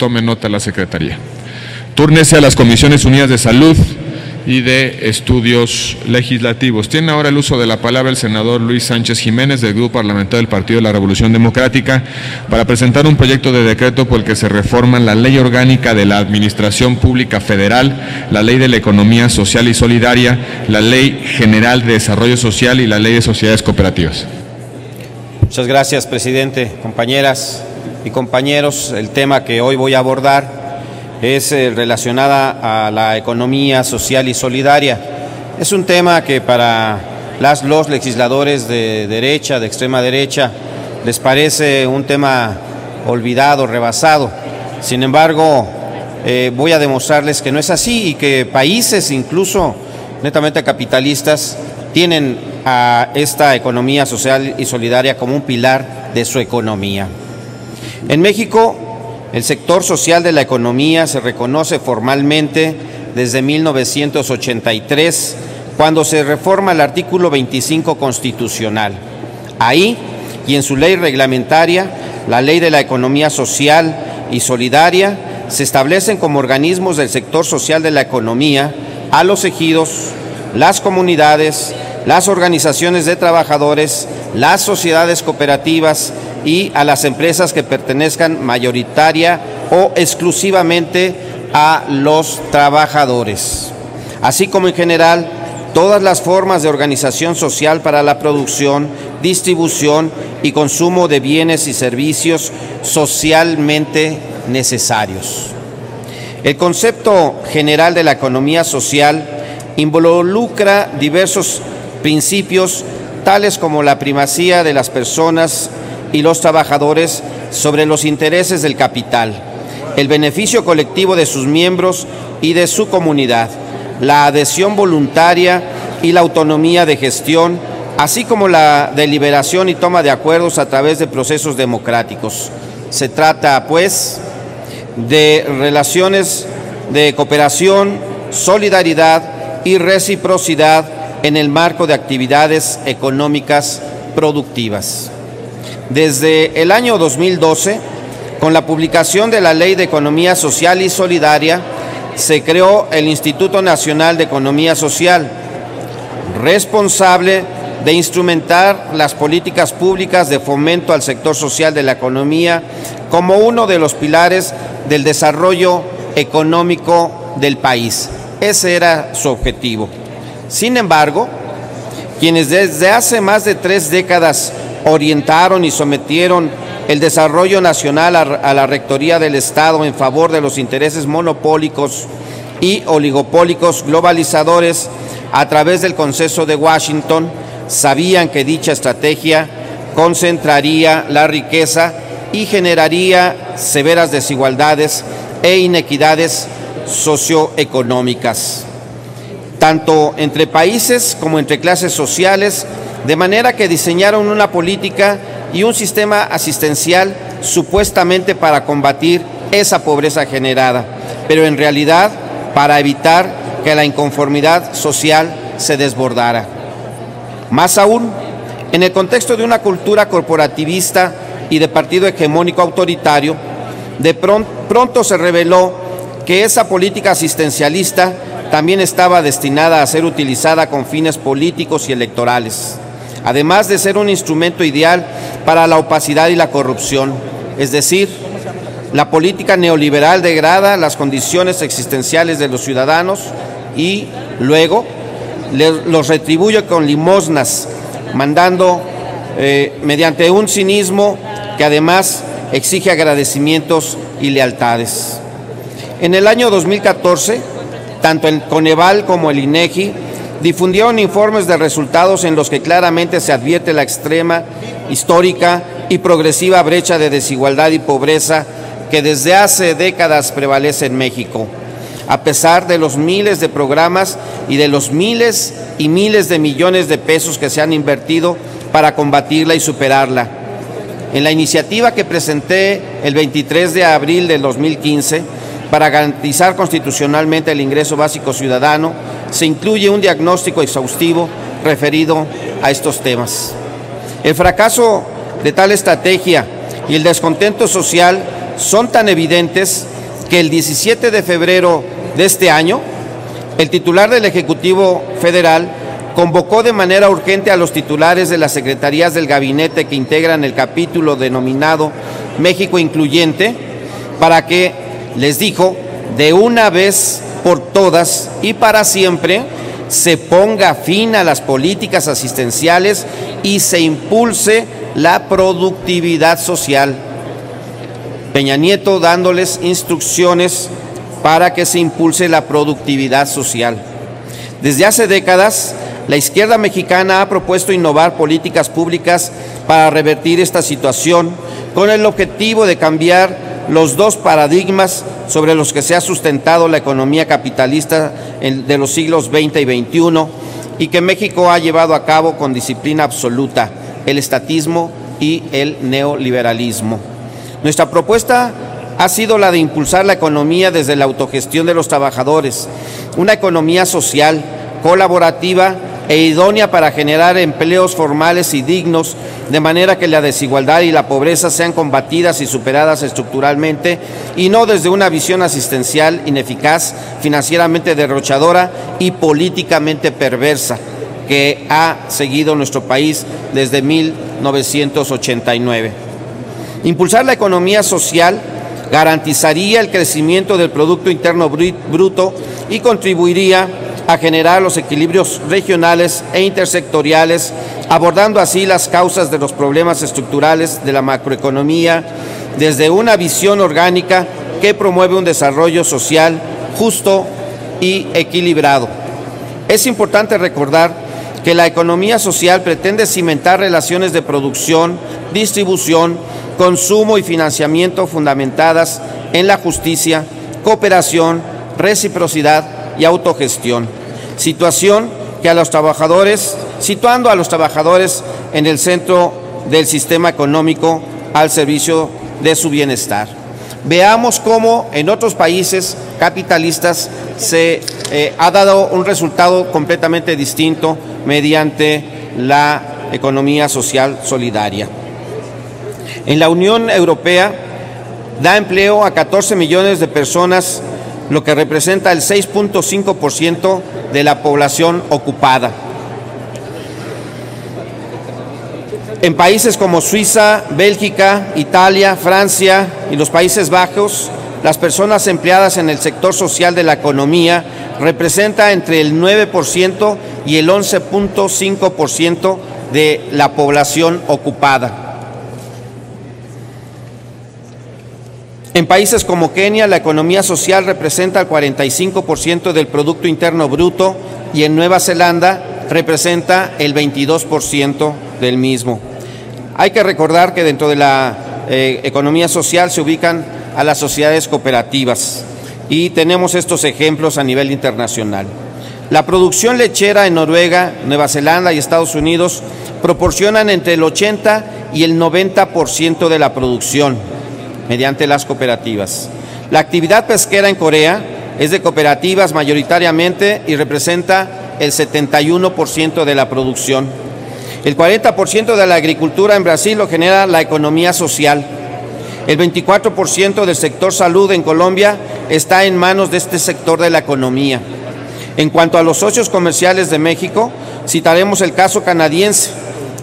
tome nota la Secretaría. Túrnese a las Comisiones Unidas de Salud y de Estudios Legislativos. Tiene ahora el uso de la palabra el senador Luis Sánchez Jiménez, del Grupo Parlamentario del Partido de la Revolución Democrática, para presentar un proyecto de decreto por el que se reforman la Ley Orgánica de la Administración Pública Federal, la Ley de la Economía Social y Solidaria, la Ley General de Desarrollo Social y la Ley de Sociedades Cooperativas. Muchas gracias, presidente. Compañeras y compañeros, el tema que hoy voy a abordar es relacionada a la economía social y solidaria. Es un tema que para los legisladores de derecha, de extrema derecha, les parece un tema olvidado, rebasado. Sin embargo, voy a demostrarles que no es así y que países, incluso netamente capitalistas, tienen a esta economía social y solidaria como un pilar de su economía. En México, el sector social de la economía se reconoce formalmente desde 1983, cuando se reforma el artículo 25 constitucional. Ahí, y en su ley reglamentaria, la Ley de la Economía Social y Solidaria, se establecen como organismos del sector social de la economía a los ejidos, las comunidades, las organizaciones de trabajadores, las sociedades cooperativas y a las empresas que pertenezcan mayoritaria o exclusivamente a los trabajadores, así como en general todas las formas de organización social para la producción, distribución y consumo de bienes y servicios socialmente necesarios. El concepto general de la economía social involucra diversos principios tales como la primacía de las personas y los trabajadores sobre los intereses del capital, el beneficio colectivo de sus miembros y de su comunidad, la adhesión voluntaria y la autonomía de gestión, así como la deliberación y toma de acuerdos a través de procesos democráticos. Se trata, pues, de relaciones de cooperación, solidaridad y reciprocidad en el marco de actividades económicas productivas. Desde el año 2012, con la publicación de la Ley de Economía Social y Solidaria, se creó el Instituto Nacional de Economía Social, responsable de instrumentar las políticas públicas de fomento al sector social de la economía como uno de los pilares del desarrollo económico del país. Ese era su objetivo. Sin embargo, quienes desde hace más de 3 décadas orientaron y sometieron el desarrollo nacional a la Rectoría del Estado en favor de los intereses monopólicos y oligopólicos globalizadores a través del Consenso de Washington, sabían que dicha estrategia concentraría la riqueza y generaría severas desigualdades e inequidades socioeconómicas, tanto entre países como entre clases sociales, de manera que diseñaron una política y un sistema asistencial supuestamente para combatir esa pobreza generada, pero en realidad para evitar que la inconformidad social se desbordara. Más aún, en el contexto de una cultura corporativista y de partido hegemónico autoritario, de pronto se reveló que esa política asistencialista también estaba destinada a ser utilizada con fines políticos y electorales, además de ser un instrumento ideal para la opacidad y la corrupción. Es decir, la política neoliberal degrada las condiciones existenciales de los ciudadanos y luego los retribuye con limosnas, mandando mediante un cinismo que además exige agradecimientos y lealtades. En el año 2014, tanto el Coneval como el INEGI difundieron informes de resultados en los que claramente se advierte la extrema, histórica y progresiva brecha de desigualdad y pobreza que desde hace décadas prevalece en México, a pesar de los miles de programas y de los miles y miles de millones de pesos que se han invertido para combatirla y superarla. En la iniciativa que presenté el 23 de abril del 2015 para garantizar constitucionalmente el ingreso básico ciudadano, se incluye un diagnóstico exhaustivo referido a estos temas. El fracaso de tal estrategia y el descontento social son tan evidentes que el 17 de febrero de este año, el titular del Ejecutivo Federal convocó de manera urgente a los titulares de las secretarías del gabinete que integran el capítulo denominado México Incluyente para que, les dijo, de una vez por todas y para siempre se ponga fin a las políticas asistenciales y se impulse la productividad social. Peña Nieto dándoles instrucciones para que se impulse la productividad social. Desde hace décadas, la izquierda mexicana ha propuesto innovar políticas públicas para revertir esta situación con el objetivo de cambiar los dos paradigmas sobre los que se ha sustentado la economía capitalista de los siglos XX y XXI y que México ha llevado a cabo con disciplina absoluta, el estatismo y el neoliberalismo. Nuestra propuesta ha sido la de impulsar la economía desde la autogestión de los trabajadores, una economía social, colaborativa e idónea para generar empleos formales y dignos, de manera que la desigualdad y la pobreza sean combatidas y superadas estructuralmente, y no desde una visión asistencial ineficaz, financieramente derrochadora y políticamente perversa, que ha seguido nuestro país desde 1989. Impulsar la economía social garantizaría el crecimiento del Producto Interno Bruto y contribuiría a generar los equilibrios regionales e intersectoriales, abordando así las causas de los problemas estructurales de la macroeconomía desde una visión orgánica que promueve un desarrollo social justo y equilibrado. Es importante recordar que la economía social pretende cimentar relaciones de producción, distribución, consumo y financiamiento fundamentadas en la justicia, cooperación, reciprocidad y autogestión, situando a los trabajadores en el centro del sistema económico al servicio de su bienestar. Veamos cómo en otros países capitalistas se ha dado un resultado completamente distinto mediante la economía social solidaria. En la Unión Europea da empleo a 14 millones de personas, lo que representa el 6.5% de la población ocupada. En países como Suiza, Bélgica, Italia, Francia y los Países Bajos, las personas empleadas en el sector social de la economía representa entre el 9% y el 11.5% de la población ocupada. En países como Kenia, la economía social representa el 45% del Producto Interno Bruto y en Nueva Zelanda representa el 22% del mismo. Hay que recordar que dentro de la economía social se ubican a las sociedades cooperativas y tenemos estos ejemplos a nivel internacional. La producción lechera en Noruega, Nueva Zelanda y Estados Unidos proporcionan entre el 80 y el 90% de la producción mediante las cooperativas. La actividad pesquera en Corea es de cooperativas mayoritariamente y representa el 71% de la producción. El 40% de la agricultura en Brasil lo genera la economía social. El 24% del sector salud en Colombia está en manos de este sector de la economía. En cuanto a los socios comerciales de México, citaremos el caso canadiense.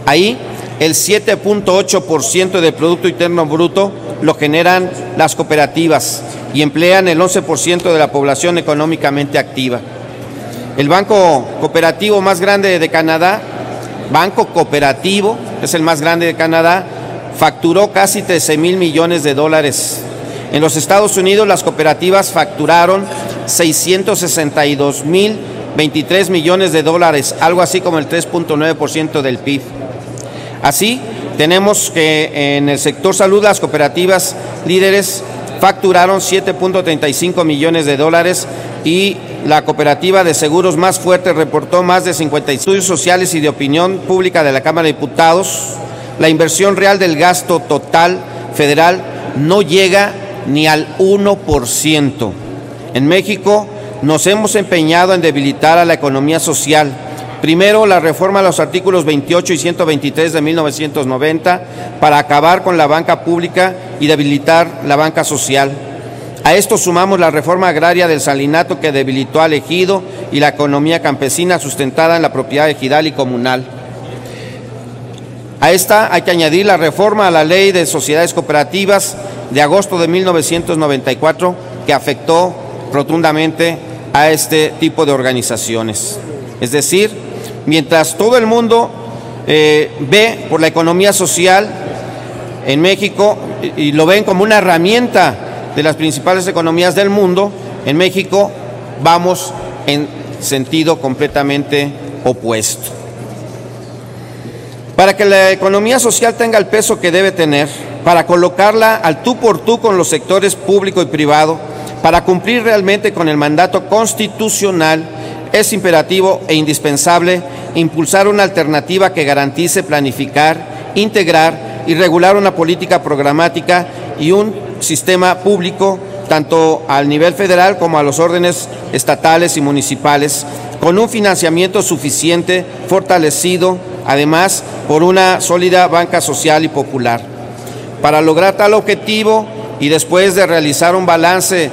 Ahí, el 7.8% del Producto Interno Bruto lo generan las cooperativas y emplean el 11% de la población económicamente activa. El banco cooperativo más grande de Canadá, Banco Cooperativo, es el más grande de Canadá, facturó casi 13,000 millones de dólares. En los Estados Unidos, las cooperativas facturaron 662,023 millones de dólares, algo así como el 3.9% del PIB. Así, tenemos que en el sector salud las cooperativas líderes facturaron 7.35 millones de dólares y la cooperativa de seguros más fuerte reportó más de 50 estudios sociales y de opinión pública de la Cámara de Diputados. La inversión real del gasto total federal no llega ni al 1%. En México nos hemos empeñado en debilitar a la economía social, Primero, la reforma a los artículos 28 y 123 de 1990 para acabar con la banca pública y debilitar la banca social. A esto sumamos la reforma agraria del salinato que debilitó al ejido y la economía campesina sustentada en la propiedad ejidal y comunal. A esta hay que añadir la reforma a la Ley de Sociedades Cooperativas de agosto de 1994 que afectó rotundamente a este tipo de organizaciones. Es decir, mientras todo el mundo ve por la economía social en México y lo ven como una herramienta de las principales economías del mundo, en México vamos en sentido completamente opuesto. Para que la economía social tenga el peso que debe tener, para colocarla al tú por tú con los sectores público y privado, para cumplir realmente con el mandato constitucional, es imperativo e indispensable impulsar una alternativa que garantice planificar, integrar y regular una política programática y un sistema público, tanto al nivel federal como a los órdenes estatales y municipales, con un financiamiento suficiente, fortalecido, además, por una sólida banca social y popular. Para lograr tal objetivo y después de realizar un balance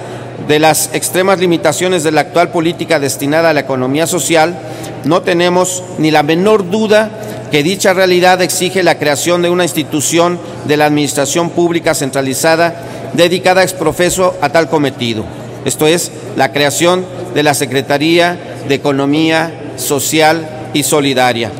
de las extremas limitaciones de la actual política destinada a la economía social, no tenemos ni la menor duda que dicha realidad exige la creación de una institución de la administración pública centralizada dedicada ex profeso a tal cometido. Esto es, la creación de la Secretaría de Economía Social y Solidaria.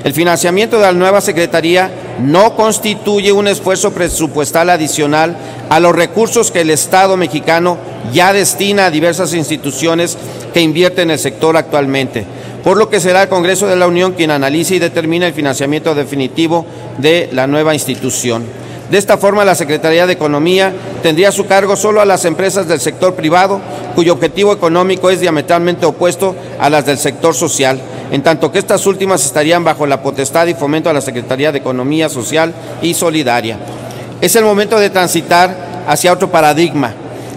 El financiamiento de la nueva Secretaría no constituye un esfuerzo presupuestal adicional a los recursos que el Estado mexicano ya destina a diversas instituciones que invierten en el sector actualmente, por lo que será el Congreso de la Unión quien analice y determine el financiamiento definitivo de la nueva institución. De esta forma, la Secretaría de Economía tendría a su cargo solo a las empresas del sector privado, cuyo objetivo económico es diametralmente opuesto a las del sector social, en tanto que estas últimas estarían bajo la potestad y fomento a la Secretaría de Economía Social y Solidaria. Es el momento de transitar hacia otro paradigma,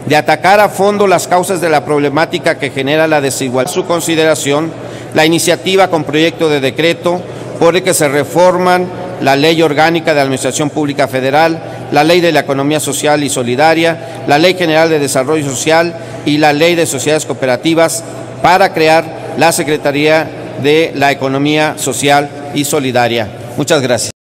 de atacar a fondo las causas de la problemática que genera la desigualdad. Su consideración, la iniciativa con proyecto de decreto por el que se reforman la Ley Orgánica de Administración Pública Federal, la Ley de la Economía Social y Solidaria, la Ley General de Desarrollo Social y la Ley de Sociedades Cooperativas para crear la Secretaría de la Economía Social y Solidaria. Muchas gracias.